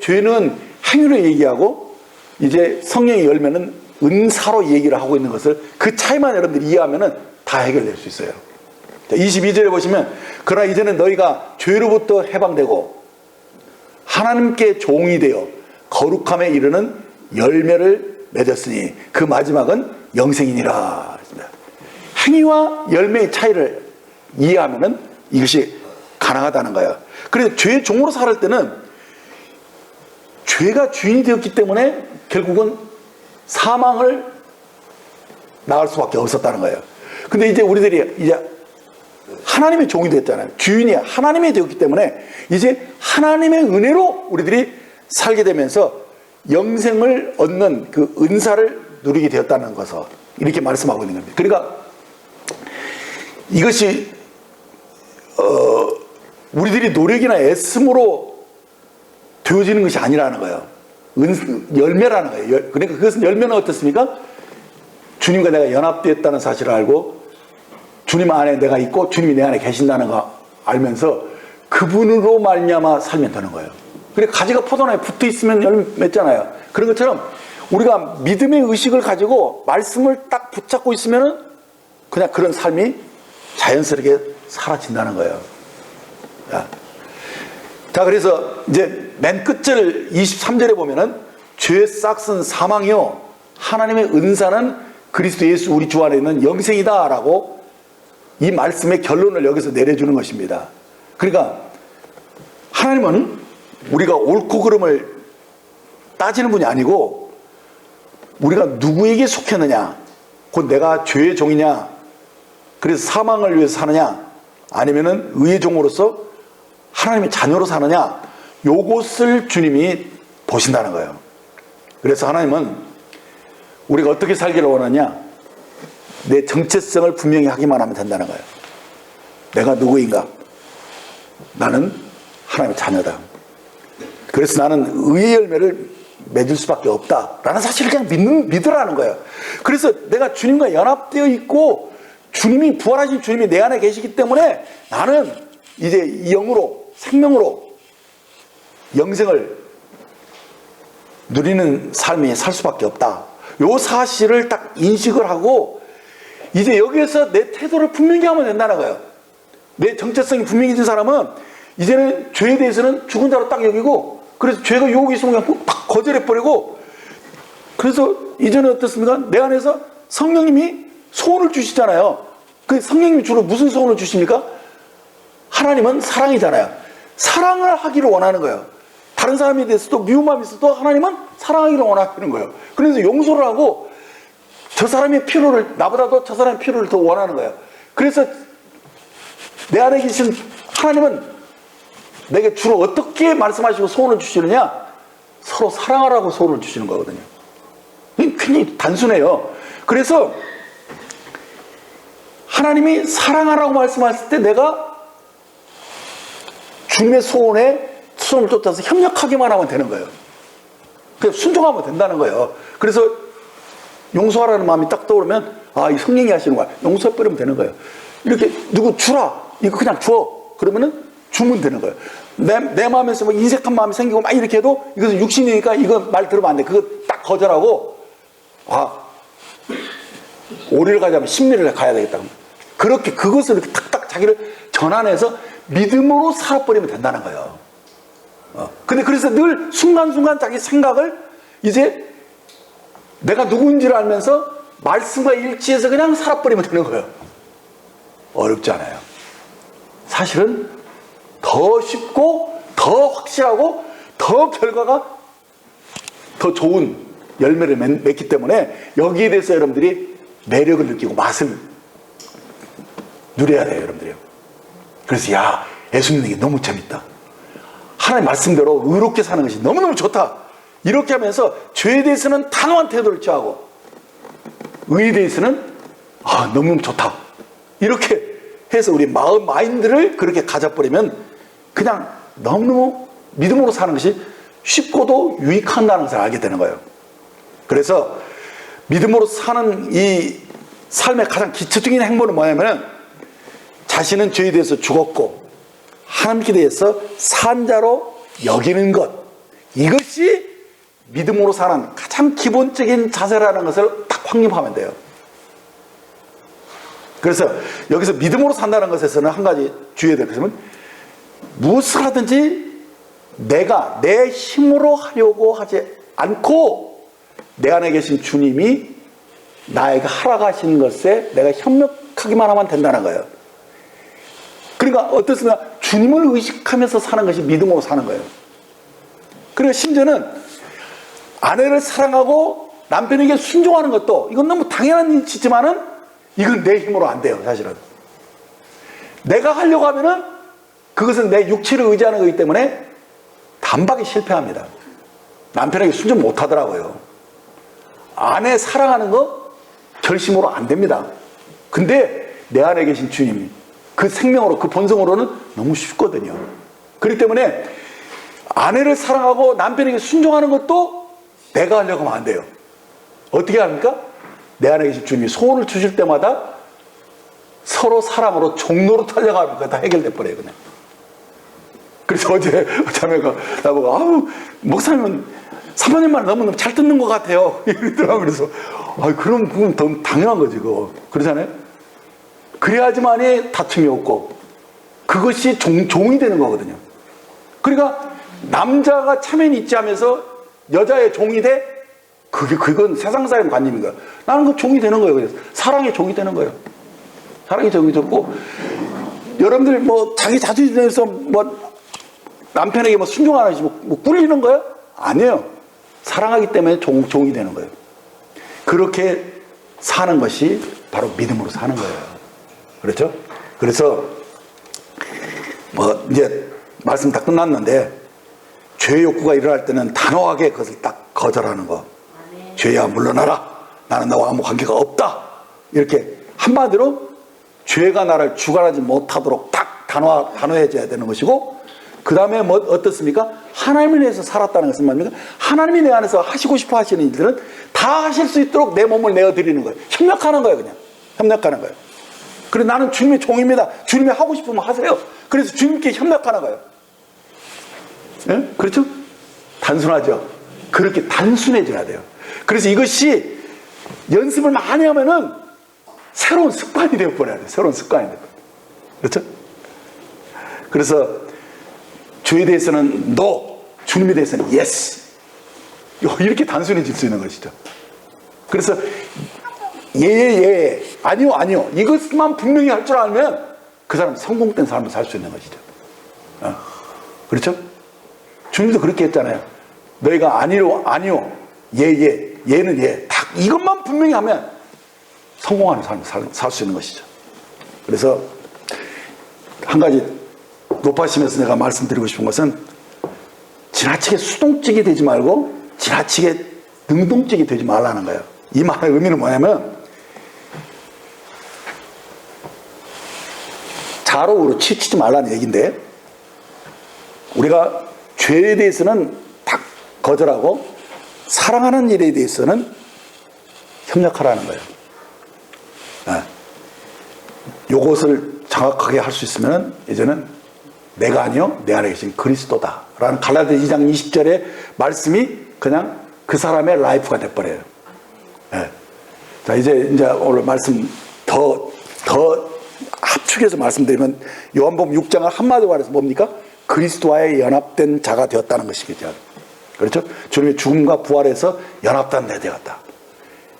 죄는 행위로 얘기하고 이제 성령의 열매는 은사로 얘기를 하고 있는 것을 그 차이만 여러분들이 이해하면은 다 해결될 수 있어요. 22절에 보시면 그러나 이제는 너희가 죄로부터 해방되고 하나님께 종이 되어 거룩함에 이르는 열매를 맺었으니 그 마지막은 영생이니라. 행위와 열매의 차이를 이해하면은 이것이 가능하다는 거예요. 그래서 죄의 종으로 살 때는 죄가 주인이 되었기 때문에 결국은 사망을 낳을 수밖에 없었다는 거예요. 근데 이제 우리들이 이제 하나님의 종이 됐잖아요. 주인이 하나님이 되었기 때문에 이제 하나님의 은혜로 우리들이 살게 되면서 영생을 얻는 그 은사를 누리게 되었다는 것을 이렇게 말씀하고 있는 겁니다. 그러니까 이것이 우리들이 노력이나 애씀으로 되어지는 것이 아니라는 거예요. 열매라는 거예요. 그러니까 그것은 열매는 어떻습니까? 주님과 내가 연합되었다는 사실을 알고 주님 안에 내가 있고 주님이 내 안에 계신다는 거 알면서 그분으로 말미암아 살면 되는 거예요. 그러니까 가지가 포도나무에 붙어 있으면 열매 맺잖아요. 그런 것처럼 우리가 믿음의 의식을 가지고 말씀을 딱 붙잡고 있으면은 그냥 그런 삶이 자연스럽게 사라진다는 거예요. 자, 그래서 이제 맨 끝절 23절에 보면은 죄의 싹은 사망이요 하나님의 은사는 그리스도 예수 우리 주 안에 있는 영생이다 라고 이 말씀의 결론을 여기서 내려주는 것입니다. 그러니까 하나님은 우리가 옳고 그름을 따지는 분이 아니고 우리가 누구에게 속했느냐, 곧 내가 죄의 종이냐, 그래서 사망을 위해서 사느냐, 아니면은 의의 종으로서 하나님의 자녀로 사느냐, 요것을 주님이 보신다는 거예요. 그래서 하나님은 우리가 어떻게 살기를 원하냐, 내 정체성을 분명히 하기만 하면 된다는 거예요. 내가 누구인가? 나는 하나님의 자녀다. 그래서 나는 의의 열매를 맺을 수밖에 없다라는 사실을 그냥 믿으라는 거예요. 그래서 내가 주님과 연합되어 있고 주님이, 부활하신 주님이 내 안에 계시기 때문에 나는 이제 영으로, 생명으로 영생을 누리는 삶이 살 수밖에 없다. 요 사실을 딱 인식을 하고 이제 여기에서 내 태도를 분명히 하면 된다는 거예요. 내 정체성이 분명해진 사람은 이제는 죄에 대해서는 죽은 자로 딱 여기고, 그래서 죄가 유혹이 있으면 그냥 딱 거절해버리고, 그래서 이제는 어떻습니까? 내 안에서 성령님이 소원을 주시잖아요. 그 성령님이 주로 무슨 소원을 주십니까? 하나님은 사랑이잖아요. 사랑을 하기를 원하는 거예요. 다른 사람에 대해서도 미움함이 있어도 하나님은 사랑하기를 원하는 거예요. 그래서 용서를 하고 저 사람의 필요를, 나보다도 저 사람의 필요를 더 원하는 거예요. 그래서 내 안에 계신 하나님은 내게 주로 어떻게 말씀하시고 소원을 주시느냐? 서로 사랑하라고 소원을 주시는 거거든요. 굉장히 단순해요. 그래서 하나님이 사랑하라고 말씀하실 때 내가 주님의 소원에 소원을 쫓아서 협력하기만 하면 되는 거예요. 그냥 순종하면 된다는 거예요. 그래서 용서하라는 마음이 딱 떠오르면, 아, 이 성령이 하시는 거야. 용서해버리면 되는 거예요. 이렇게 누구 주라, 이거 그냥 줘. 그러면은 주면 되는 거예요. 내 마음에서 뭐 인색한 마음이 생기고 막 이렇게 해도 이것은 육신이니까 이거 말 들으면 안 돼. 그거 딱 거절하고, 아, 오리를 가자면 십리를 가야 되겠다. 그렇게 그것을 이렇게 탁탁 자기를 전환해서 믿음으로 살아버리면 된다는 거예요. 근데 그래서 늘 순간순간 자기 생각을 이제 내가 누구인지를 알면서 말씀과 일치해서 그냥 살아버리면 되는 거예요. 어렵지 않아요. 사실은 더 쉽고 더 확실하고 더 결과가 더 좋은 열매를 맺기 때문에 여기에 대해서 여러분들이 매력을 느끼고 맛을 누려야 돼요, 여러분들이요. 그래서 야, 예수 믿는 게 너무 재밌다. 하나님 말씀대로 의롭게 사는 것이 너무너무 좋다. 이렇게 하면서 죄에 대해서는 단호한 태도를 취하고 의에 대해서는 너무너무 좋다. 이렇게 해서 우리 마음, 마인드를 그렇게 가져버리면 그냥 너무너무 믿음으로 사는 것이 쉽고도 유익한다는 것을 알게 되는 거예요. 그래서 믿음으로 사는 이 삶의 가장 기초적인 행보는 뭐냐면 자신은 죄에 대해서 죽었고 하나님께 대해서 산 자로 여기는 것, 이것이 믿음으로 사는 가장 기본적인 자세라는 것을 딱 확립하면 돼요. 그래서 여기서 믿음으로 산다는 것에서는 한 가지 주의해야 될 것은 무엇을 하든지 내가 내 힘으로 하려고 하지 않고 내 안에 계신 주님이 나에게 하라고 하시는 것에 내가 협력하기만 하면 된다는 거예요. 그러니까 어떻습니까? 주님을 의식하면서 사는 것이 믿음으로 사는 거예요. 그리고 심지어는 아내를 사랑하고 남편에게 순종하는 것도 이건 너무 당연한 일이지만은 이건 내 힘으로 안 돼요, 사실은. 내가 하려고 하면은 그것은 내 육체를 의지하는 거기 때문에 단박에 실패합니다. 남편에게 순종 못 하더라고요. 아내 사랑하는 거 결심으로 안 됩니다. 근데 내 안에 계신 주님, 그 생명으로, 그 본성으로는 너무 쉽거든요. 그렇기 때문에 아내를 사랑하고 남편에게 순종하는 것도 내가 하려고 하면 안 돼요. 어떻게 합니까? 내 안에 계신 주님이 소원을 주실 때마다 서로 사랑으로 종로로 타려가면 다 해결돼 버려요, 그냥. 그래서 어제 자매가 나보고, 아우, 목사님은 3년만 너무너무 잘 듣는 것 같아요. 이러더라고요. 그래서, 그럼 그건 더 당연한 거지, 그거. 그러잖아요? 그래야지만이 다툼이 없고, 그것이 종이 되는 거거든요. 그러니까, 남자가 참여는 있지 하면서 여자의 종이 돼? 그건 세상 사람 관념인 거야. 나는 그 종이 되는 거예요. 그래서 사랑의 종이 되는 거예요. 사랑의 종이 되고, 여러분들 뭐 자기 자존심에서 뭐 남편에게 뭐 순종 안 하지 뭐 꿀리는 거예요? 아니에요. 사랑하기 때문에 종이 되는 거예요. 그렇게 사는 것이 바로 믿음으로 사는 거예요. 그렇죠? 그래서 뭐 이제 말씀 다 끝났는데, 죄의 욕구가 일어날 때는 단호하게 그것을 딱 거절하는 거. 죄야 물러나라. 나는 나와 아무 관계가 없다. 이렇게 한마디로 죄가 나를 주관하지 못하도록 딱 단호해져야 되는 것이고, 그 다음에 뭐 어떻습니까? 하나님을 위해서 살았다는 것은 뭡니까? 하나님이 내 안에서 하시고 싶어 하시는 일들은 다 하실 수 있도록 내 몸을 내어드리는 거예요. 협력하는 거예요. 그냥 협력하는 거예요. 그래서 나는 주님의 종입니다. 주님이 하고 싶으면 하세요. 그래서 주님께 협력하는 거예요. 네? 그렇죠? 단순하죠? 그렇게 단순해져야 돼요. 그래서 이것이 연습을 많이 하면은 새로운 습관이 되어버려야 돼요. 새로운 습관이 되어버려요. 그렇죠? 그래서 주에 대해서는 no, 주님에 대해서는 yes. 이렇게 단순해질 수 있는 것이죠. 그래서 예, 아니요. 이것만 분명히 할 줄 알면 그 사람은 성공된 삶을 살 수 있는 것이죠. 그렇죠? 주님도 그렇게 했잖아요. 너희가 아니요, 예는 예. 딱 이것만 분명히 하면 성공하는 삶을 살 수 있는 것이죠. 그래서 한 가지 높아지면서 내가 말씀드리고 싶은 것은, 지나치게 수동적이 되지 말고 지나치게 능동적이 되지 말라는 거예요. 이 말의 의미는 뭐냐면, 자로우로 치우치지 말라는 얘기인데, 우리가 죄에 대해서는 딱 거절하고 사랑하는 일에 대해서는 협력하라는 거예요. 요것을 정확하게 할 수 있으면 이제는 내가 아니요 내 안에 계신 그리스도다 라는 갈라디아 2장 20절의 말씀이 그냥 그 사람의 라이프가 돼버려요. 자, 이제 오늘 말씀 더 합축해서 말씀드리면, 요한복음 6장을 한마디로 말해서 뭡니까? 그리스도와의 연합된 자가 되었다는 것이겠죠. 그렇죠? 주님의 죽음과 부활에서 연합된 자 되었다.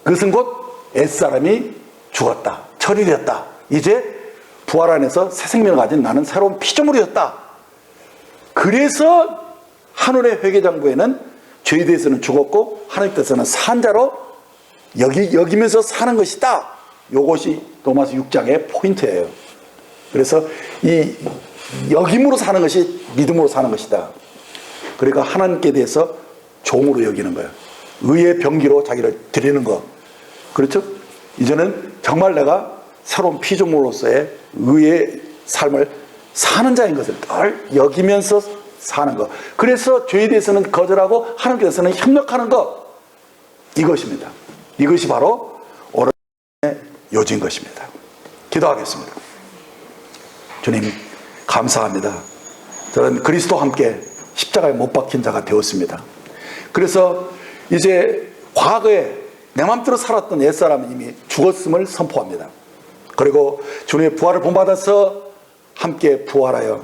그것은 곧 옛사람이 죽었다, 처리되었다. 이제 부활 안에서 새 생명을 가진 나는 새로운 피조물이었다. 그래서 하늘의 회개장부에는 죄에 대해서는 죽었고 하나님께서는 산 자로 여기면서 사는 것이다. 이것이 로마서 6장의 포인트예요. 그래서 이 여김으로 사는 것이 믿음으로 사는 것이다. 그러니까 하나님께 대해서 종으로 여기는 거예요. 의의 병기로 자기를 드리는 거. 그렇죠? 이제는 정말 내가 새로운 피조물로서의 의의 삶을 사는 자인 것을 늘 여기면서 사는 것. 그래서 죄에 대해서는 거절하고 하나님께서는 협력하는 것. 이것입니다. 이것이 바로 오른의 요지인 것입니다. 기도하겠습니다. 주님, 감사합니다. 저는 그리스도와 함께 십자가에 못 박힌 자가 되었습니다. 그래서 이제 과거에 내 마음대로 살았던 옛사람은 이미 죽었음을 선포합니다. 그리고 주님의 부활을 본받아서 함께 부활하여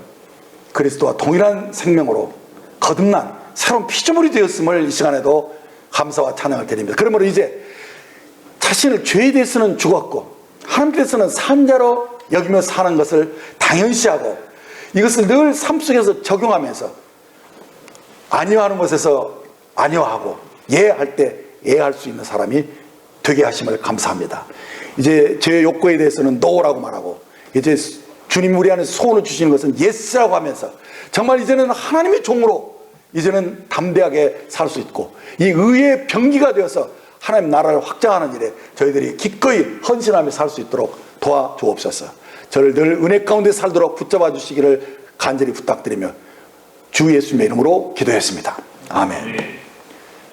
그리스도와 동일한 생명으로 거듭난 새로운 피조물이 되었음을 이 시간에도 감사와 찬양을 드립니다. 그러므로 이제 자신을 죄에 대해서는 죽었고 하나님께서는 산자로 여기며 사는 것을 당연시하고, 이것을 늘 삶 속에서 적용하면서 아니어하는 것에서 아니어하고 예할 때 예할 수 있는 사람이 되게 하심을 감사합니다. 이제 제 욕구에 대해서는 no라고 말하고, 이제 주님 우리 안에 소원을 주시는 것은 yes라고 하면서 정말 이제는 하나님의 종으로 이제는 담대하게 살 수 있고, 이 의의 병기가 되어서 하나님 나라를 확장하는 일에 저희들이 기꺼이 헌신하며 살 수 있도록 도와주옵소서. 저를 늘 은혜 가운데 살도록 붙잡아 주시기를 간절히 부탁드리며 주 예수님의 이름으로 기도했습니다. 아멘.